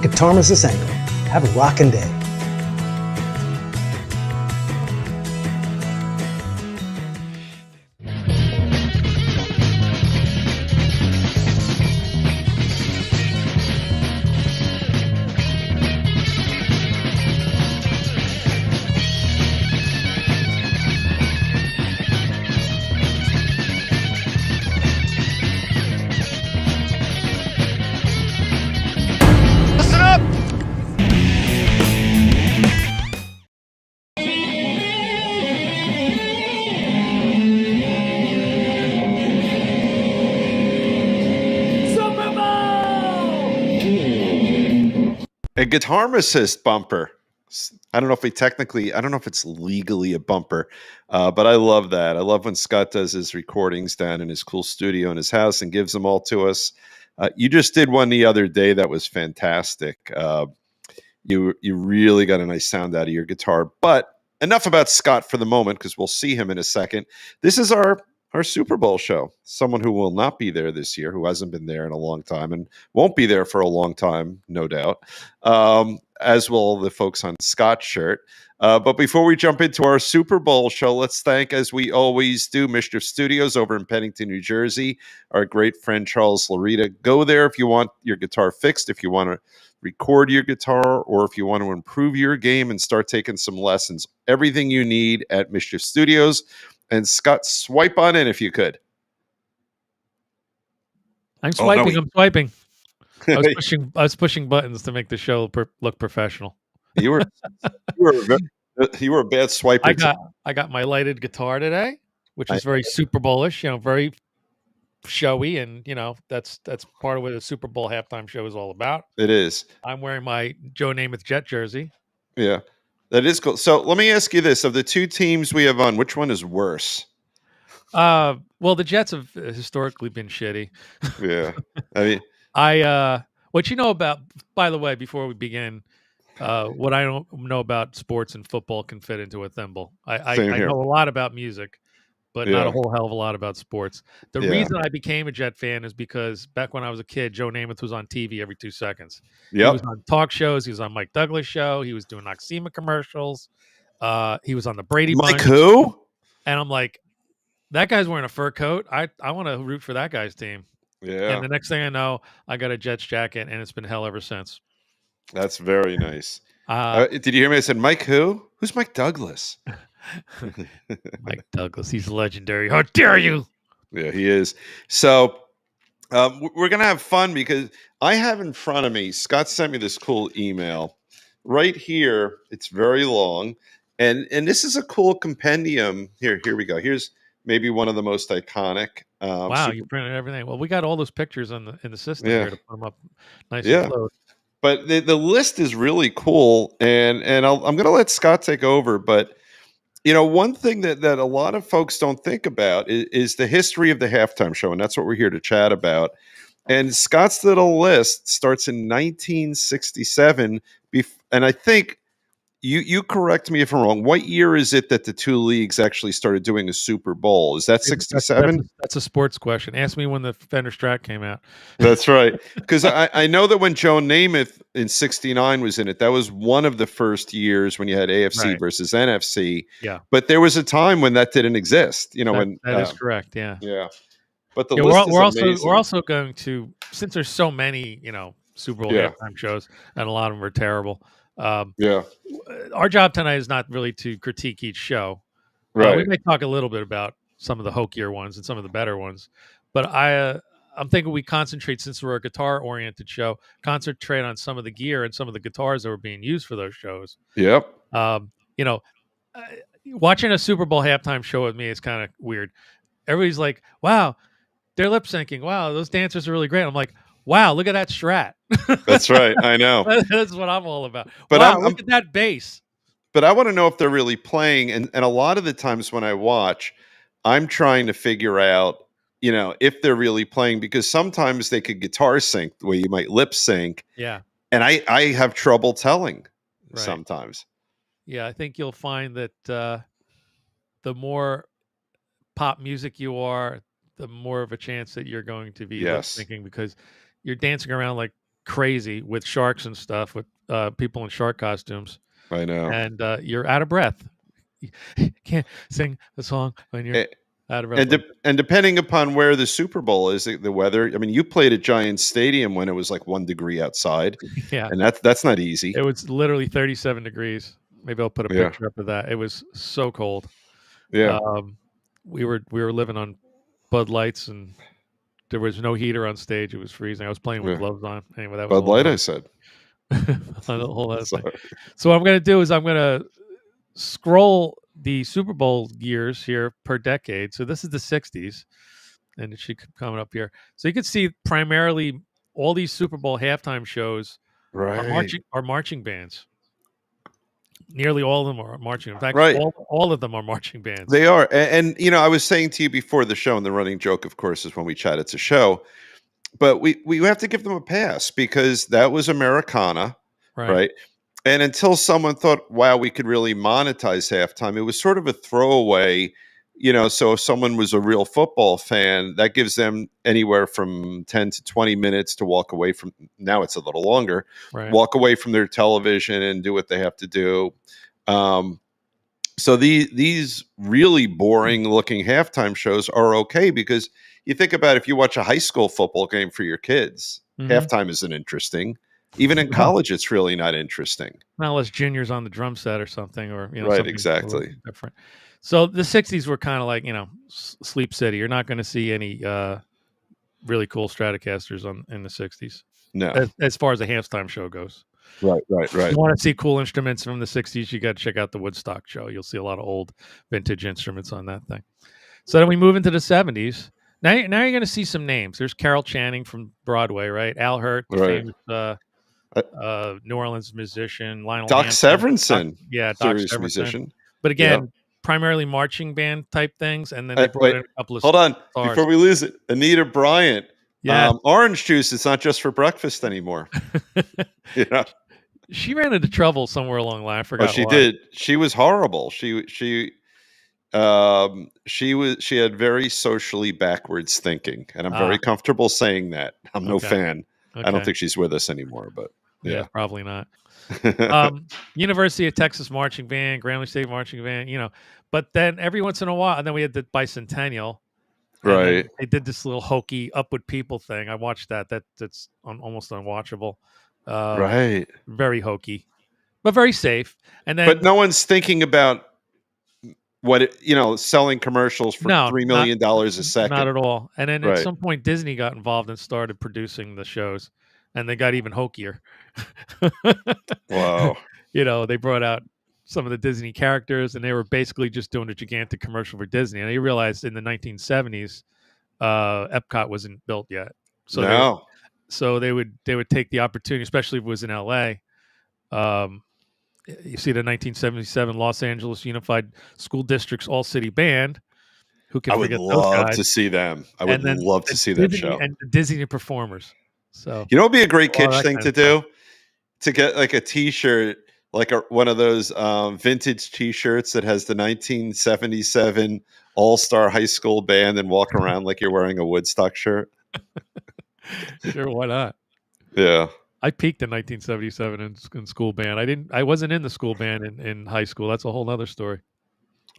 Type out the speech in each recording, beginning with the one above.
Guitarmas ENCORE. Have a rockin' day. Listen up! A Guitar Assist bumper. I don't know if it's legally a bumper, but I love that. I love when Scott does his recordings down in his cool studio in his house and gives them all to us. You just did one the other day that was fantastic. You really got a nice sound out of your guitar. But enough about Scott for the moment, because we'll see him in a second. This is our Super Bowl show. Someone who will not be there this year, who hasn't been there in a long time and won't be there for a long time, no doubt, as will the folks on Scott's shirt. But before we jump into our Super Bowl show, let's thank, as we always do, Mischief Studios over in Pennington, New Jersey, our great friend Charles Larita. Go there if you want your guitar fixed, if you want to record your guitar, or if you want to improve your game and start taking some lessons. Everything you need at Mischief Studios. And Scott, swipe on in if you could. I'm swiping. I'm swiping. I was pushing buttons to make the show look professional. You were a bad swiper. I got my lighted guitar today, which is very Super Bowl-ish, very showy, and that's part of what a Super Bowl halftime show is all about. It is. I'm wearing my Joe Namath Jet jersey. Yeah. That is cool. So let me ask you this. Of the two teams we have on, which one is worse? Well, the Jets have historically been shitty. Yeah. I mean, what you know about, by the way, before we begin, what I don't know about sports and football can fit into a thimble. I know a lot about music, but not a whole hell of a lot about sports. The reason I became a Jet fan is because back when I was a kid, Joe Namath was on TV every 2 seconds. He was on talk shows. He was on Mike Douglas' show. He was doing Noxema commercials. He was on the Brady Bunch. Mike who? And I'm like, that guy's wearing a fur coat. I want to root for that guy's team. Yeah. And the next thing I know, I got a Jets jacket, and it's been hell ever since. That's very nice. Did you hear me? I said, Mike who? Who's Mike Douglas? Mike Douglas, he's legendary. How dare you? Yeah, he is. So we're going to have fun because I have in front of me, Scott sent me this cool email right here. It's very long. And this is a cool compendium. Here we go. Here's maybe one of the most iconic. Wow, you printed everything. Well, we got all those pictures in the system here to put them up nice and close. But the list is really cool. And I'm going to let Scott take over. But one thing that a lot of folks don't think about is the history of the halftime show, and that's what we're here to chat about. And Scott's little list starts in 1967, and I think you correct me if I'm wrong. What year is it that the two leagues actually started doing a Super Bowl? Is that 67? That's a sports question. Ask me when the Fender Strat came out. That's right. Because I know that when Joe Namath in 69 was in it, that was one of the first years when you had AFC versus NFC. Yeah. But there was a time when that didn't exist. That is correct. Yeah. Yeah. But the list is amazing. We're also going to, since there's so many, Super Bowl halftime shows, and a lot of them are terrible. Our job tonight is not really to critique each show. Right. We may talk a little bit about some of the hokier ones and some of the better ones, but I'm thinking we concentrate, since we're a guitar-oriented show, concentrate on some of the gear and some of the guitars that were being used for those shows. Yep. Watching a Super Bowl halftime show with me is kind of weird. Everybody's like, "Wow, they're lip syncing. Wow, those dancers are really great." I'm like, "Wow, look at that Strat." That's right. I know. That's what I'm all about. But wow, look at that bass. But I want to know if they're really playing. And a lot of the times when I watch, I'm trying to figure out, if they're really playing, because sometimes they could guitar sync the way you might lip sync. Yeah. And I have trouble telling sometimes. Yeah, I think you'll find that the more pop music you are, the more of a chance that you're going to be lip syncing, because you're dancing around like crazy with sharks and stuff, with people in shark costumes. I know. And you're out of breath. You can't sing a song when you're out of breath. And depending upon where the Super Bowl is, the weather. I mean, you played at Giants Stadium when it was like 1 degree outside. Yeah, and that's not easy. It was literally 37 degrees. Maybe I'll put a picture up of that. It was so cold. Yeah, we were living on Bud Lights, and there was no heater on stage. It was freezing. I was playing with gloves on. Anyway, that was Bud Light. I said. whole other thing. So what I'm going to do is I'm going to scroll the Super Bowl years here per decade. So this is the 60s, and it should come up here. So you can see primarily all these Super Bowl halftime shows are marching bands. Nearly all of them are marching. In fact, all of them are marching bands. They are. And I was saying to you before the show, and the running joke, of course, is when we chat, it's a show. But we have to give them a pass because that was Americana, right? And until someone thought, wow, we could really monetize halftime, it was sort of a throwaway, so if someone was a real football fan, that gives them anywhere from 10 to 20 minutes to walk away from, now it's a little longer, walk away from their television and do what they have to do. So these really boring looking halftime shows are okay because you think about if you watch a high school football game for your kids, halftime isn't interesting. Even in college, it's really not interesting. Not unless Junior's on the drum set or something, or right, exactly different. So the '60s were kind of like Sleep City. You're not going to see any really cool Stratocasters in the '60s. No, as far as a halftime show goes. Right. If you want to see cool instruments from the '60s, you got to check out the Woodstock show. You'll see a lot of old vintage instruments on that thing. So then we move into the '70s. Now you're going to see some names. There's Carol Channing from Broadway, right? Al Hirt, the famous New Orleans musician. Lionel Doc Hampton, Severinsen, Doc serious Severinsen. musician. But again, primarily marching band type things, and then they brought in a couple of hold on stars. Before we lose it. Anita Bryant, yeah, orange juice. It's not just for breakfast anymore. She ran into trouble somewhere along the line. I forgot. She did. She was horrible. She had very socially backwards thinking, and I'm very comfortable saying that. I'm no fan. I don't think she's with us anymore, but yeah probably not. University of Texas Marching Band, Grambling State Marching Band, but then every once in a while, and then we had the Bicentennial. Right. They did this little hokey Up With People thing. I watched that. That's almost unwatchable. Right. Very hokey, but very safe. And then, but no one's thinking about what selling commercials for $3 million a second. Not at all. And then at some point, Disney got involved and started producing the shows, and they got even hokier. Wow. They brought out some of the Disney characters, and they were basically just doing a gigantic commercial for Disney. And they realized in the 1970s, Epcot wasn't built yet. So they would take the opportunity, especially if it was in LA. You see the 1977 Los Angeles Unified School District's All-City Band. Who can forget those guys? I would love to see them. I would love to see that show. And the Disney performers. So it would be a great kitsch thing to do? To get like a T-shirt, like one of those vintage T-shirts that has the 1977 All-Star High School Band and walk around like you're wearing a Woodstock shirt. Sure, why not? Yeah. I peaked in 1977 in school band. I wasn't in the school band in high school. That's a whole other story.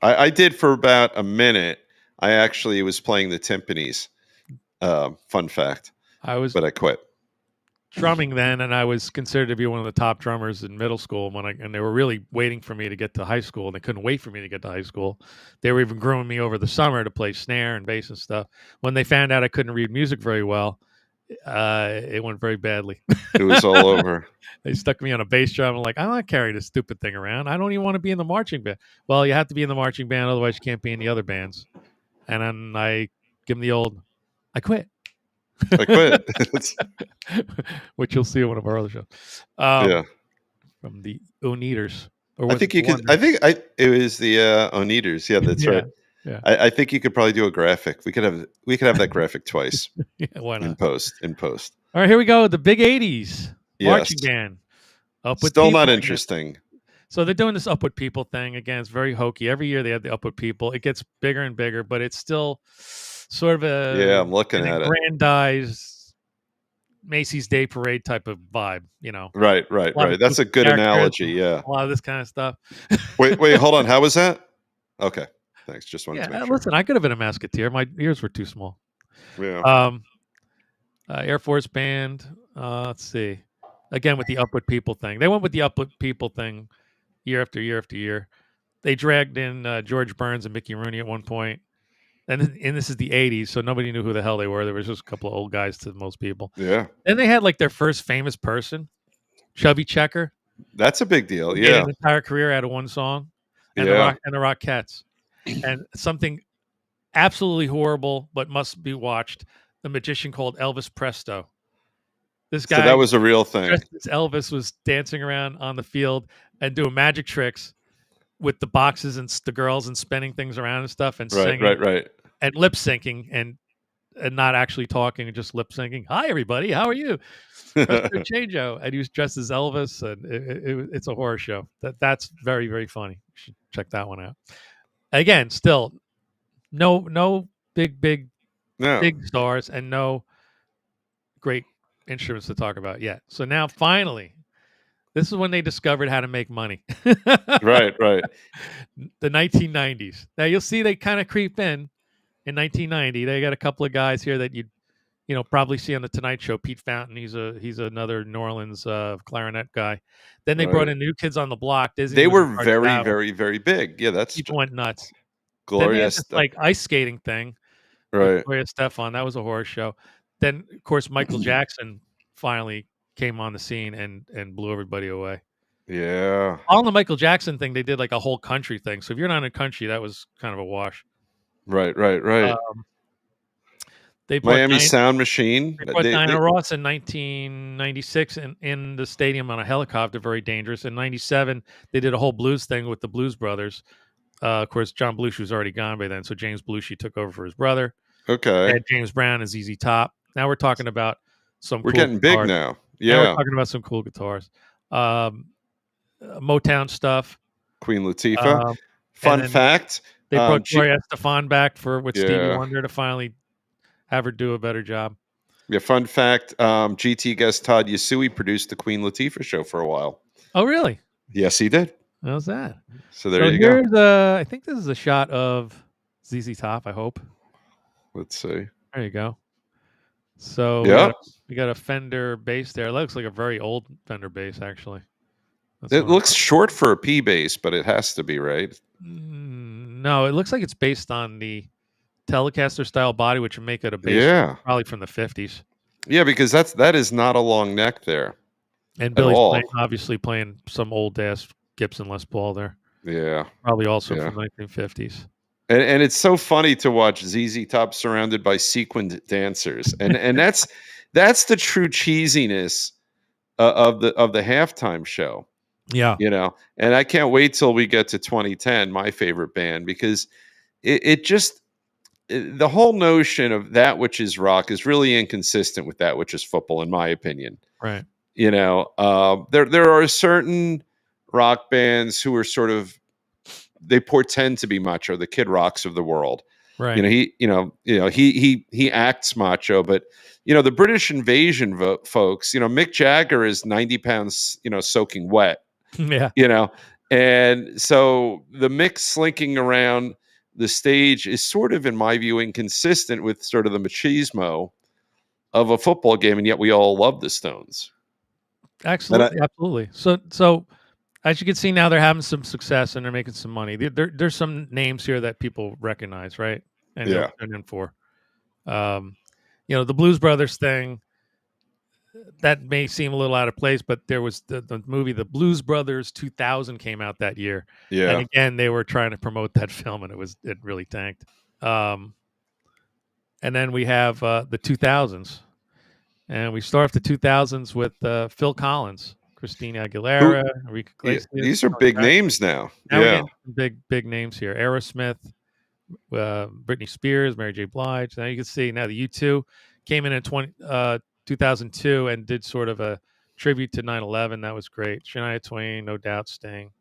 I did for about a minute. I actually was playing the timpanis. Fun fact. But I quit. Drumming then, and I was considered to be one of the top drummers in middle school and they were really waiting for me to get to high school, and they couldn't wait for me to get to high school. They were even grooming me over the summer to play snare and bass and stuff. When they found out I couldn't read music very well, it went very badly. It was all over. They stuck me on a bass drum. I'm like, I'm not carrying this stupid thing around. I don't even want to be in the marching band. Well, you have to be in the marching band, otherwise you can't be in the other bands. And then I give them the old, I quit. I quit. Which you'll see in one of our other shows. From the Oneaters. I think you could. It was the Oneaters. Yeah, that's right. Yeah. I think you could probably do a graphic. We could have that graphic twice. Yeah, why not? In post. All right, here we go. The big 80s marching band. Still not interesting. So they're doing this Up With People thing. Again, it's very hokey. Every year they have the Up With People. It gets bigger and bigger, but it's still sort of I'm looking at it. Grandized Macy's Day Parade type of vibe, Right. That's a good analogy. Yeah. A lot of this kind of stuff. Wait, hold on. How was that? Okay. Thanks. Just wanted to make sure. Listen, I could have been a Musketeer. My ears were too small. Yeah. Air Force Band. Let's see. Again, with the Up With People thing. They went with the Up With People thing year after year after year. They dragged in George Burns and Mickey Rooney at one point. And this is the 80s, so nobody knew who the hell they were. There was just a couple of old guys to most people. Yeah. Then they had like their first famous person, Chubby Checker. That's a big deal. Yeah. Yeah. An entire career out of one song. And the Rockettes. And something absolutely horrible, but must be watched. The magician called Elvis Presto. This guy, so that was a real thing. Elvis was dancing around on the field and doing magic tricks with the boxes and the girls and spinning things around and stuff and singing. Right. And lip syncing and not actually talking and just lip syncing. Hi, everybody. How are you? Mr. Chango. And he was dressed as Elvis. And it's a horror show. That's very, very funny. You should check that one out. Again, still no big stars and no great instruments to talk about yet. So now finally, this is when they discovered how to make money. Right. The 1990s. Now you'll see they kind of creep in 1990. They got a couple of guys here that you'd probably see on the Tonight Show. Pete Fountain, he's another New Orleans clarinet guy. Then they brought in New Kids on the Block. Disney they were very, very, very big. Yeah, people went nuts. Gloria, this, like ice skating thing. Right. Gloria Estefan, that was a horror show. Then of course Michael Jackson finally came on the scene and blew everybody away. Yeah. On the Michael Jackson thing, they did like a whole country thing. So if you're not in a country, that was kind of a wash. Right. They Miami Sound Machine. They put Diana Ross in 1996 in the stadium on a helicopter, very dangerous. In 97, they did a whole blues thing with the Blues Brothers. Of course, John Belushi was already gone by then, so James Belushi took over for his brother. Okay. Had James Brown and ZZ Top. Now we're talking about we're getting big now. Yeah. Now we're talking about some cool guitars. Motown stuff. Queen Latifah. Fun fact. They brought Gloria Estefan back with Stevie Wonder to finally have her do a better job. Yeah, fun fact. GT guest Todd Yasui produced the Queen Latifah show for a while. Oh, really? Yes, he did. How's that? So you go. I think this is a shot of ZZ Top, I hope. Let's see. There you go. So we got a Fender bass there. It looks like a very old Fender bass, actually. It looks short for a P bass, but it has to be, right? No, it looks like it's based on the Telecaster style body, which would make it a bass probably from the 50s. Yeah, because that is not a long neck there. And Billy's obviously playing some old ass Gibson Les Paul there. Yeah. Probably also from the 1950s. And it's so funny to watch ZZ Top surrounded by sequined dancers. And that's the true cheesiness of the halftime show. Yeah. And I can't wait till we get to 2010, my favorite band, because the whole notion of that which is rock is really inconsistent with that which is football, in my opinion. Right. There are certain rock bands who are sort of, they portend to be macho, the Kid Rocks of the world. Right. He acts macho, but the British Invasion folks, Mick Jagger is 90 pounds, soaking wet. Yeah. And so the Mick slinking around the stage is sort of, in my view, inconsistent with sort of the machismo of a football game, and yet we all love the Stones. Absolutely. So as you can see now, they're having some success and they're making some money. There's some names here that people recognize, right? And they're in for. The Blues Brothers thing, that may seem a little out of place, but there was the movie The Blues Brothers 2000 came out that year. Yeah. And again, they were trying to promote that film, and it really tanked. And then we have the 2000s, and we start off the 2000s with Phil Collins, Christina Aguilera, Enrique Iglesias. These are big names now. We're getting big names here. Aerosmith, Britney Spears, Mary J. Blige. Now you can see now the U2 came in 2002 and did sort of a tribute to 9/11. That was great. Shania Twain, no doubt, Sting.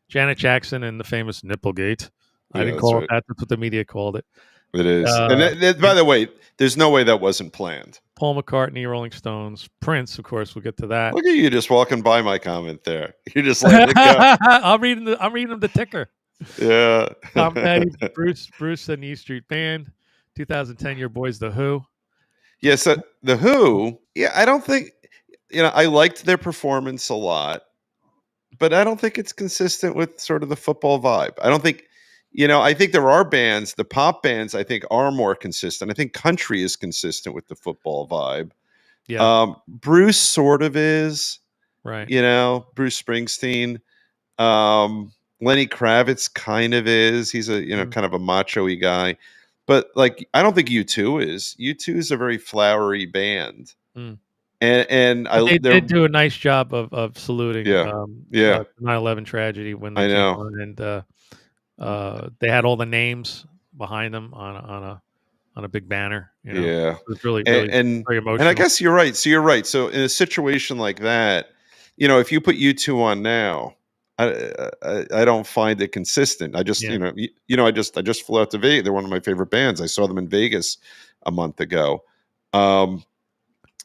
Janet Jackson and the famous Nipplegate. I didn't call it that. That's what the media called it. It is. And by the way, there's no way that wasn't planned. Paul McCartney, Rolling Stones, Prince, of course. We'll get to that. Look at you just walking by my comment there. You just letting it go. I'm reading them the ticker. Yeah. Tom Petty, Bruce and the E Street Band, 2010 Your Boys The Who. Yeah, so the Who, I don't think I liked their performance a lot, but I don't think it's consistent with sort of the football vibe. I don't think I think there are bands, the pop bands I think are more consistent. I think country is consistent with the football vibe. Yeah. Bruce sort of is. Right. Bruce Springsteen. Lenny Kravitz kind of is. He's a kind of a macho-y guy. But like I don't think U2 is. U2 is a very flowery band. Mm. And they did do a nice job of saluting the 9/11 tragedy when they came on, and they had all the names behind them on a big banner. Yeah, it was really very emotional. And I guess you're right. So you're right. So in a situation like that, if you put U2 on now, I don't find it consistent. I just I just flew out to Vegas. They're one of my favorite bands. I saw them in Vegas a month ago.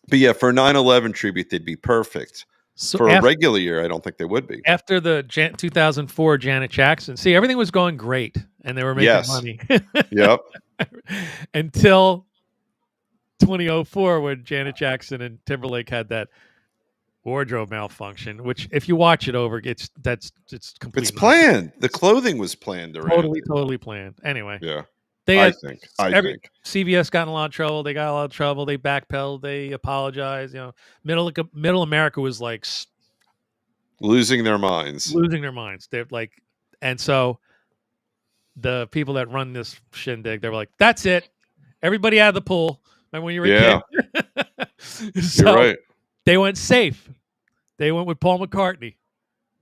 But yeah, for a 9/11 tribute, they'd be perfect. So for a regular year, I don't think they would be. After the 2004 Janet Jackson, see, everything was going great, and they were making money. Yep. Until 2004, when Janet Jackson and Timberlake had that wardrobe malfunction, which, if you watch it over, it's completely. It's planned. The clothing was planned already. Totally planned. Anyway. Yeah. I think CBS got in a lot of trouble. They got a lot of trouble. They backpedaled. They apologized. Middle America was like losing their minds. They're like, and so the people that run this shindig, they were like, "That's it, everybody out of the pool." Remember when you were a kid? So you're right. They went safe. They went with Paul McCartney,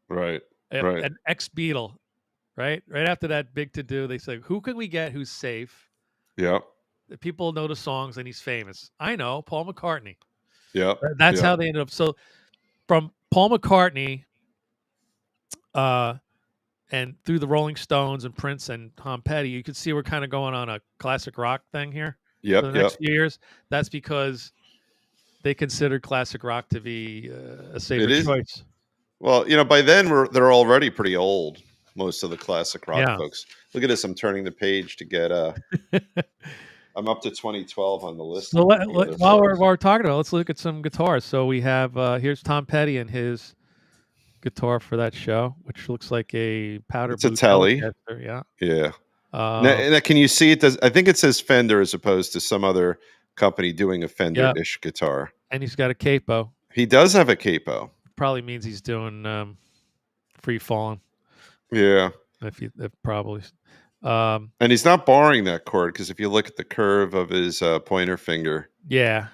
right? An ex-Beatle. Right after that big to do, they say, "Who can we get who's safe?" Yep. The people know the songs and he's famous. I know, Paul McCartney. Yep. That's how they ended up. So from Paul McCartney, and through the Rolling Stones and Prince and Tom Petty, you could see we're kind of going on a classic rock thing here. Yep. For the next few years. That's because they considered classic rock to be a safer choice. Well, by then they're already pretty old. Most of the classic rock folks. Look at this. I'm turning the page to get I'm up to 2012 on the list. So while we're talking about it, let's look at some guitars. So we have here's Tom Petty and his guitar for that show, which looks like a powder blue. It's a Telly. Yeah. Now, can you see it? I think it says Fender as opposed to some other company doing a Fender-ish guitar. And he's got a capo. He does have a capo. Probably means he's doing free falling. Yeah. If probably. And he's not barring that chord because if you look at the curve of his pointer finger. Yeah.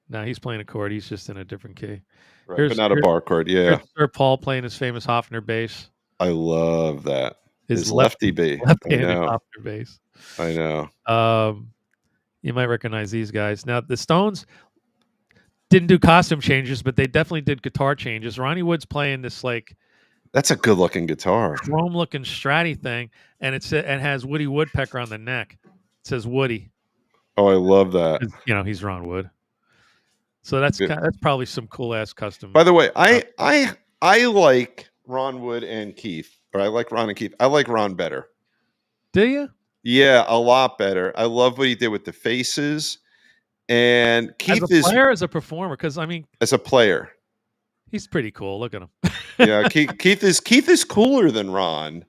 No, he's playing a chord. He's just in a different key. Right, but not a bar chord. Yeah. Here's Sir Paul playing his famous Hofner bass. I love that. His lefty bass. Left-handed Hofner bass. I know. You might recognize these guys. Now, the Stones didn't do costume changes, but they definitely did guitar changes. Ronnie Wood's playing this that's a good looking guitar. Chrome looking Stratty thing, and it has Woody Woodpecker on the neck. It says Woody. Oh, I love that. He's Ron Wood. So that's probably some cool ass custom. By the way, I like Ron Wood and Keith, or I like Ron and Keith. I like Ron better. Do you? Yeah, a lot better. I love what he did with the faces. And Keith as a player, as a performer, because as a player. He's pretty cool. Look at him. Yeah, Keith is cooler than Ron.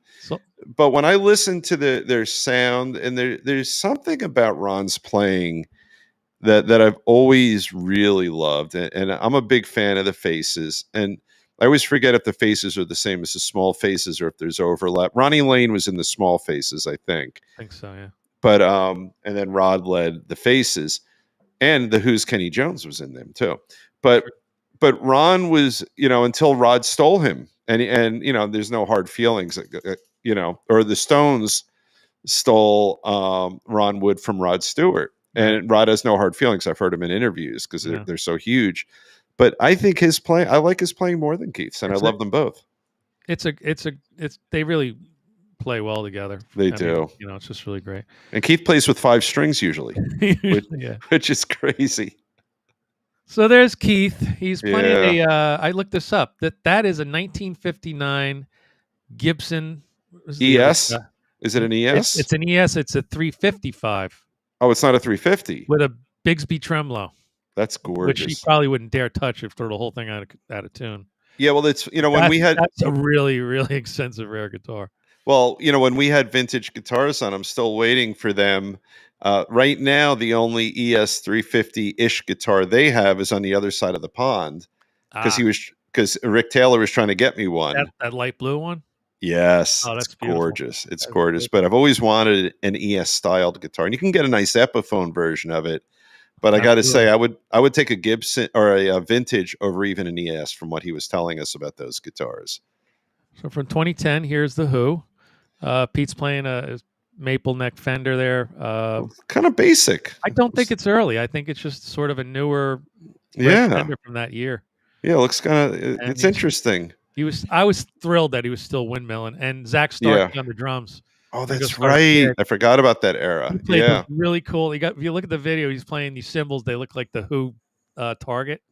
But when I listen to their sound, and there's something about Ron's playing that I've always really loved, and I'm a big fan of the faces. And I always forget if the faces are the same as the small faces or if there's overlap. Ronnie Lane was in the small faces, I think. I think so, yeah. But and then Rod led the faces, and the Who's Kenny Jones was in them too. But Ron was, until Rod stole him, and there's no hard feelings, or the Stones stole Ron Wood from Rod Stewart, and Rod has no hard feelings. I've heard him in interviews because they're so huge. But I think I like his playing more than Keith's, and I love them both. They really play well together. They do. It's just really great. And Keith plays with 5 strings usually, which is crazy. So there's Keith. He's playing Yeah. I looked this up. That is a 1959 Gibson. This is the other ES? guy. Is it an ES? It's an ES. It's a 355 Oh, it's not a 350. with a Bigsby tremolo, That's which he gorgeous. probably wouldn't dare touch if throw the whole thing out of tune. Yeah, well, it's when we had That's a really really expensive rare guitar. Well, when we had vintage guitars on, I'm still waiting for them. Right now, the only ES 350-ish guitar they have is on the other side of the pond because Rick Taylor was trying to get me one. That light blue one. Yes, Oh, it's that's beautiful. gorgeous. It's gorgeous. But I've always wanted an ES styled guitar, and you can get a nice Epiphone version of it. But I got to say, I would take a Gibson or a vintage over even an ES from what he was telling us about those guitars. So from 2010, here's the Who. Pete's playing a maple neck Fender there. Kind of basic. I don't think it's early. I think it's just sort of a newer Fender from that year. Yeah, it looks kind of. It's interesting. I was thrilled that he was still windmilling, and Zach Starkey on the drums. Oh, that's right. I forgot about that era. He played really cool. If you look at the video, he's playing these cymbals. They look like the Who target.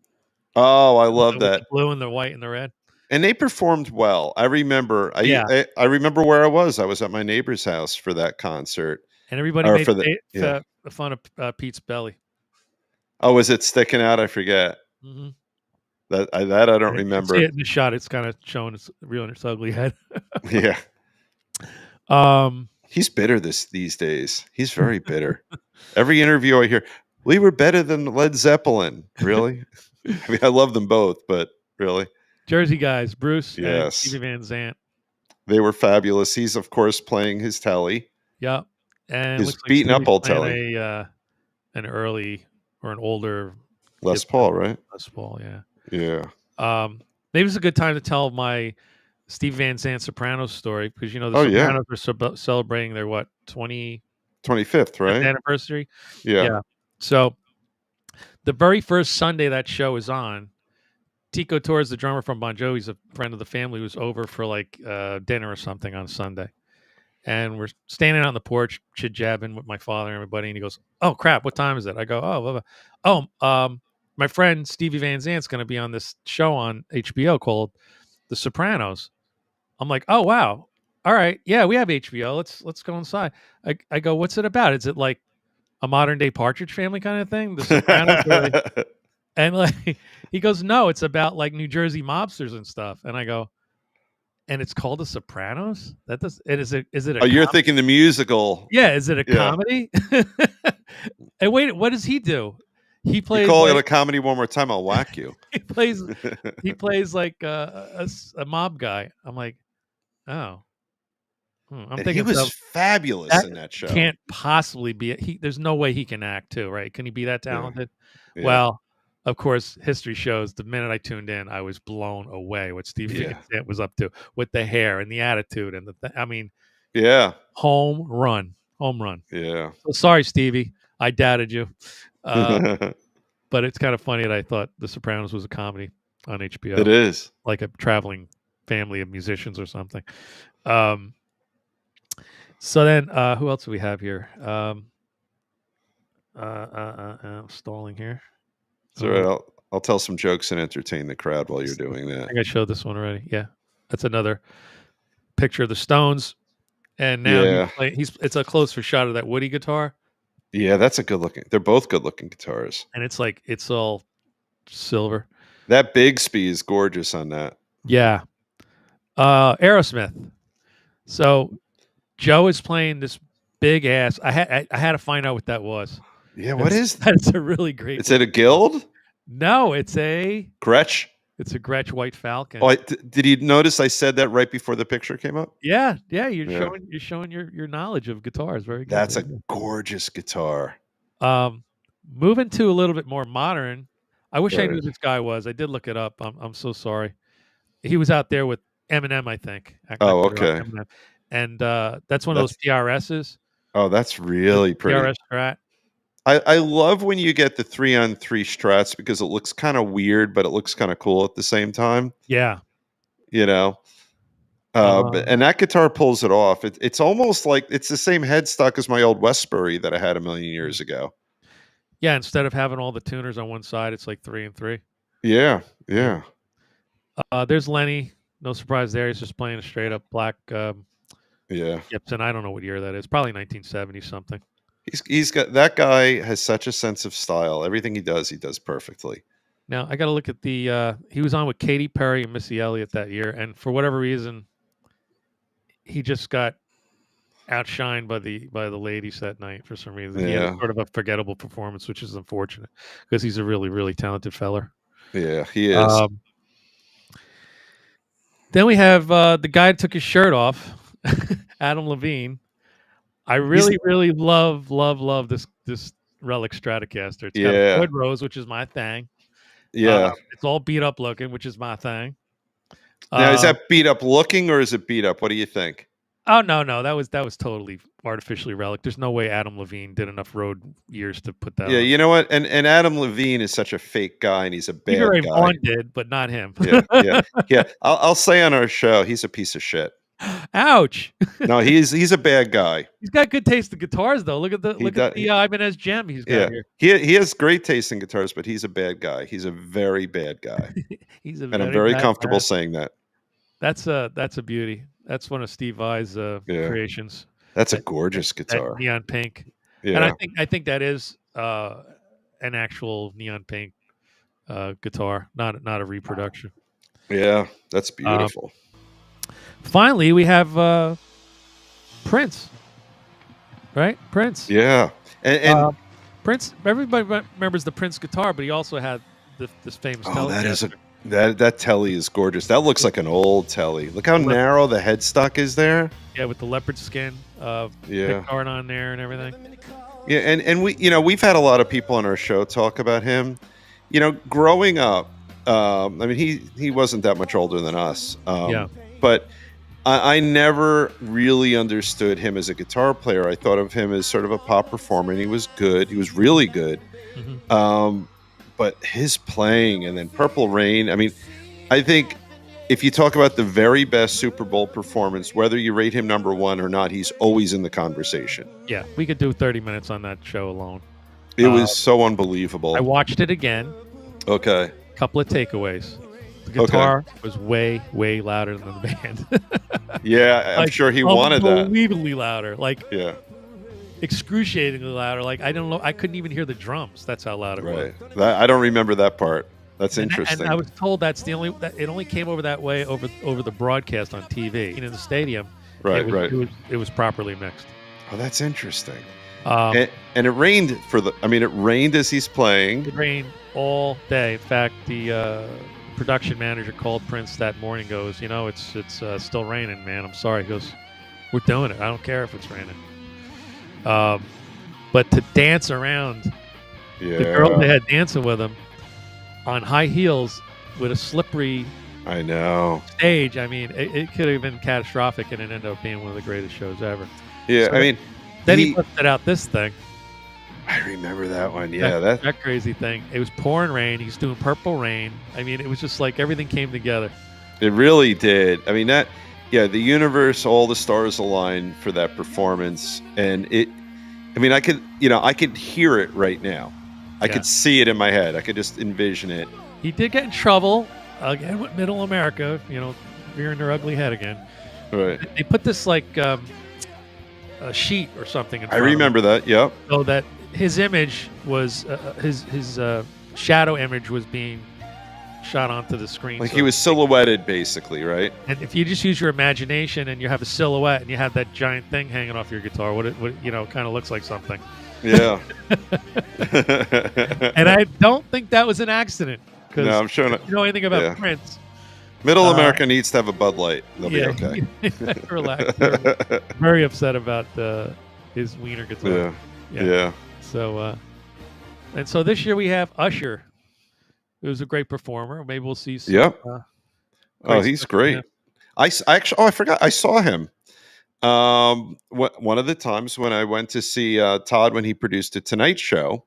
Oh, I love that. The blue and the white and the red. And they performed well. I remember. I remember where I was. I was at my neighbor's house for that concert. And everybody made fun of Pete's belly. Oh, was it sticking out? I forget. Mm-hmm. That I don't remember. See it in the shot. It's kind of showing its ugly head. Yeah. He's bitter these days. He's very bitter. Every interview I hear, we were better than Led Zeppelin. Really? I mean, I love them both, but really. Jersey guys, Bruce and Stevie Van Zandt. They were fabulous. He's, of course, playing his telly. Yeah. And he's beating up old telly. An early or an older Les Paul, right? Les Paul, yeah. Yeah. Maybe it's a good time to tell my Steve Van Zandt Sopranos story because the Sopranos are celebrating their 25th, right? Anniversary. Yeah. So the very first Sunday that show is on, Tico Torres, the drummer from Bon Jovi's a friend of the family, was over for dinner or something on Sunday. And we're standing out on the porch, chit-jabbing with my father and everybody. And he goes, "Oh, crap, what time is it?" I go, "Oh, blah, blah. Oh, my friend Stevie Van Zandt's going to be on this show on HBO called The Sopranos." I'm like, "Oh, wow. All right. Yeah, we have HBO. Let's go inside." I go, "What's it about? Is it like a modern-day Partridge Family kind of thing? The Sopranos?" And he goes, "No, it's about New Jersey mobsters and stuff." And I go, "And it's called The Sopranos? Is it a you're thinking the musical. Yeah, is it a comedy?" And wait, what does he do? He plays. You call it a comedy one more time, I'll whack you. he plays like a mob guy. I'm like, oh. I'm thinking he was fabulous in that show. Can't possibly be. There's no way he can act too, right? Can he be that talented? Yeah. Well, of course, history shows the minute I tuned in, I was blown away what Stevie Van Zandt was up to with the hair and the attitude and home run. Yeah. So sorry, Stevie, I doubted you, but it's kind of funny that I thought The Sopranos was a comedy on HBO. It is like a traveling family of musicians or something. So then, who else do we have here? Stalling here. So right, I'll tell some jokes and entertain the crowd while you're doing that. I think I showed this one already. Yeah, that's another picture of the Stones, and now it's a closer shot of that Woody guitar. Yeah, that's a good looking. They're both good looking guitars, and it's all silver. That Bigsby is gorgeous on that. Yeah, Aerosmith. So Joe is playing this big ass. I had to find out what that was. Yeah, what is that? It's a really great. Is it a Guild? No, it's a Gretsch. It's a Gretsch White Falcon. Oh, did you notice I said that right before the picture came up? Yeah. You're showing your knowledge of guitars. Very good. That's a gorgeous guitar. Moving to a little bit more modern. I wish I knew who this guy was. I did look it up. I'm so sorry. He was out there with Eminem, I think. Oh, okay. And that's one of those PRSs. Oh, that's really pretty. PRS Strat. I love when you get the 3-on-3 Strats because it looks kind of weird, but it looks kind of cool at the same time. Yeah. And that guitar pulls it off. It's almost like it's the same headstock as my old Westbury that I had a million years ago. Yeah, instead of having all the tuners on one side, it's like 3 and 3. Yeah, yeah. There's Lenny. No surprise there. He's just playing a straight up black Yeah. Gibson. I don't know what year that is. Probably 1970 something. He's got that guy has such a sense of style. Everything he does perfectly. Now I got to look at the. He was on with Katy Perry and Missy Elliott that year, and for whatever reason, he just got outshined by the ladies that night for some reason. He had sort of a forgettable performance, which is unfortunate because he's a really, really talented feller. Yeah, he is. Then we have the guy that took his shirt off, Adam Levine. I really, really love this Relic Stratocaster. It's got a wood rose, which is my thing. Yeah, it's all beat up looking, which is my thing. Now, is that beat up looking or is it beat up? What do you think? Oh no, that was totally artificially Relic. There's no way Adam Levine did enough road years to put that. Yeah, on. You know what? And Adam Levine is such a fake guy, and he's a bad guy. Vaughn did, but not him. Yeah. I'll say on our show, he's a piece of shit. Ouch. No, he's a bad guy. He's got good taste in guitars, though. Look at the Ibanez gem he's got here. He has great taste in guitars, but he's a bad guy. He's a very bad guy. And I'm very comfortable saying that. That's a beauty. That's one of Steve Vai's creations. That's a gorgeous guitar. That neon pink. Yeah. And I think that is an actual neon pink guitar, not a reproduction. Yeah, that's beautiful. Finally, we have Prince. Right? Prince. Yeah. And Prince, everybody remembers the Prince guitar, but he also had this famous Telecaster. That telly is gorgeous. That looks like an old telly. Look how narrow the headstock is there. Yeah, with the leopard skin pickguard on there and everything. Yeah, and we've had a lot of people on our show talk about him. Growing up, I mean he wasn't that much older than us. But I never really understood him as a guitar player. I thought of him as sort of a pop performer, and he was good. He was really good. Mm-hmm. But his playing, and then Purple Rain, I mean, I think if you talk about the very best Super Bowl performance, whether you rate him number one or not, he's always in the conversation. Yeah, we could do 30 minutes on that show alone. It was so unbelievable. I watched it again. Okay. Couple of takeaways. The guitar was way, way louder than the band. Yeah, I'm sure he wanted that. Unbelievably louder. Excruciatingly louder. I don't know. I couldn't even hear the drums. That's how loud it was. I don't remember that part. That's interesting. And I was told it only came over that way over the broadcast on TV. In the stadium, it was properly mixed. Oh, that's interesting. And it rained it rained as he's playing. It rained all day. In fact, the production manager called Prince that morning. Goes, it's still raining, man. I'm sorry. He goes, we're doing it. I don't care if it's raining. But to dance around, the girl they had dancing with him on high heels with a slippery stage. I mean, it could have been catastrophic, and it ended up being one of the greatest shows ever. Yeah, so then he busted out this thing. I remember that one. Yeah, that crazy thing. It was pouring rain. He's doing Purple Rain. I mean, it was just like everything came together. It really did. I mean, the universe, all the stars aligned for that performance, and I could hear it right now. I could see it in my head. I could just envision it. He did get in trouble again with Middle America, rearing their ugly head again. Right. They put this a sheet or something in front I remember that. Yep. So that his image was his shadow image was being shot onto the screen. He was silhouetted, basically, right? And if you just use your imagination and you have a silhouette and you have that giant thing hanging off your guitar, what kind of looks like something. Yeah. And I don't think that was an accident. No, I'm sure not. If you know anything about Prince. Middle America needs to have a Bud Light. They'll be okay. Relax. Very upset about his wiener guitar. Yeah. So, and so this year we have Usher. It was a great performer. Maybe we'll see some. He's great. I forgot. I saw him. One of the times when I went to see Todd when he produced the Tonight Show,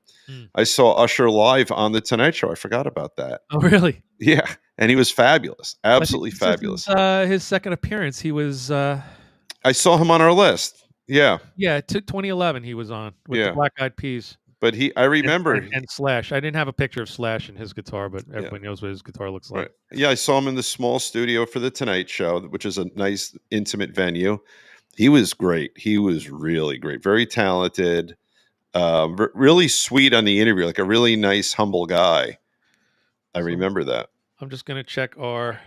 I saw Usher live on the Tonight Show. I forgot about that. Oh, really? Yeah, and he was fabulous. Absolutely fabulous. His second appearance. He was. I saw him on our list. Yeah. Yeah, 2011 he was on with the Black Eyed Peas. But I remember. And Slash. I didn't have a picture of Slash and his guitar, but everybody knows what his guitar looks like. Right. Yeah, I saw him in the small studio for the Tonight Show, which is a nice, intimate venue. He was great. He was really great. Very talented. Really sweet on the interview, like a really nice, humble guy. I remember that. I'm just going to check our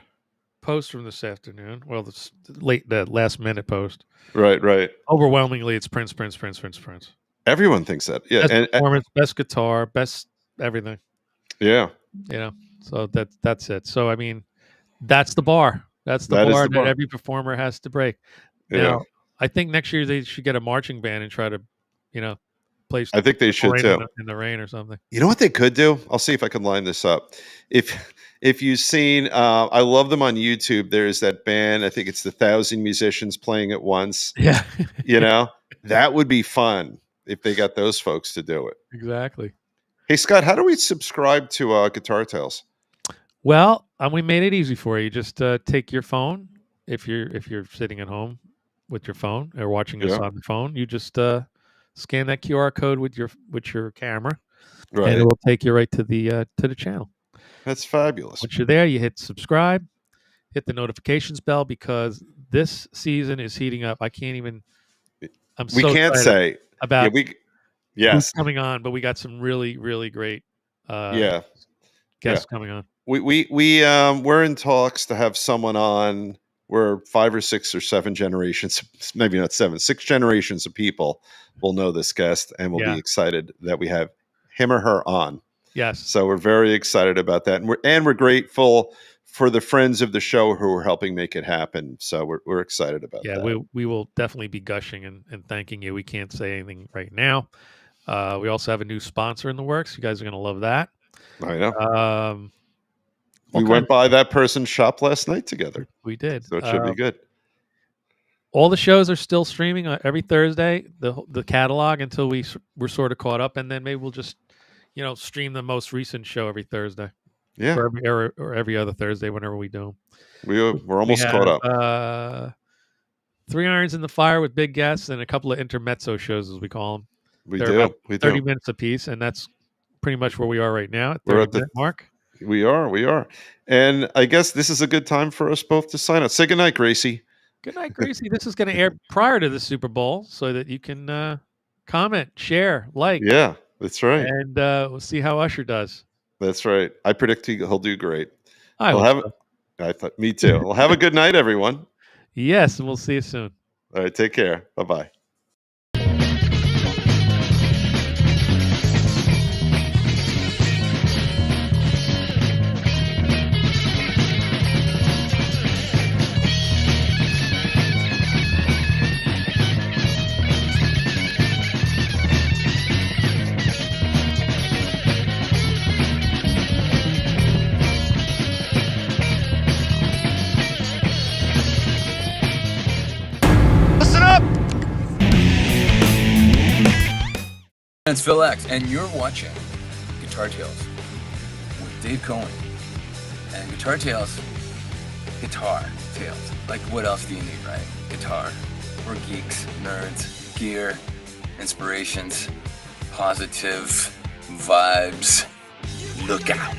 post from this afternoon. Well, the last minute post. Right. Overwhelmingly, it's Prince. Everyone thinks that. Yeah. Best performance, best guitar, best everything. Yeah. So that's it. So, I mean, that's the bar. That's the bar that every performer has to break. Now, I think next year they should get a marching band and try to, play. I think they should too. In the rain or something. You know what they could do? I'll see if I can line this up. If you've seen, I love them on YouTube. There's that band. I think it's the 1,000 musicians playing at once. Yeah. That would be fun if they got those folks to do it. Exactly. Hey, Scott, how do we subscribe to Guitar Tales? Well, we made it easy for you. Just take your phone. If you're sitting at home with your phone or watching us on the phone, you just scan that QR code with your camera, right, and it will take you right to the channel. That's fabulous. Once you're there, you hit subscribe, hit the notifications bell, because this season is heating up. I can't even. We can't say about who's coming on, but we got some really, really great guests coming on. We're in talks to have someone on. We're 5 or 6 or 7 generations, maybe not 7, 6 generations of people will know this guest, and we'll be excited that we have him or her on. Yes. So we're very excited about that, and we're grateful for the friends of the show who are helping make it happen. So we're excited about that. Yeah, we will definitely be gushing and thanking you. We can't say anything right now. We also have a new sponsor in the works. You guys are going to love that. I know. We went by that person's shop last night together. We did. So it should be good. All the shows are still streaming every Thursday, the catalog, until we're sort of caught up. And then maybe we'll just, stream the most recent show every Thursday. Yeah. Or every other Thursday, whenever we do. We're almost caught up. 3 irons in the fire with big guests and a couple of intermezzo shows, as we call them. We They're do. 30 minutes apiece, and that's pretty much where we are right now. We're at the mark. We are. And I guess this is a good time for us both to sign out. Say goodnight, Gracie. Good night, Gracie. This is going to air prior to the Super Bowl so that you can comment, share, like. Yeah, that's right. And we'll see how Usher does. That's right. I predict he'll do great. Me too. Well, have a good night, everyone. Yes, and we'll see you soon. All right, take care. Bye-bye. It's Phil X, and you're watching Guitar Tales with Dave Cohen. And Guitar Tales, like what else do you need, right? Guitar. We're geeks, nerds, gear, inspirations, positive vibes. Look out.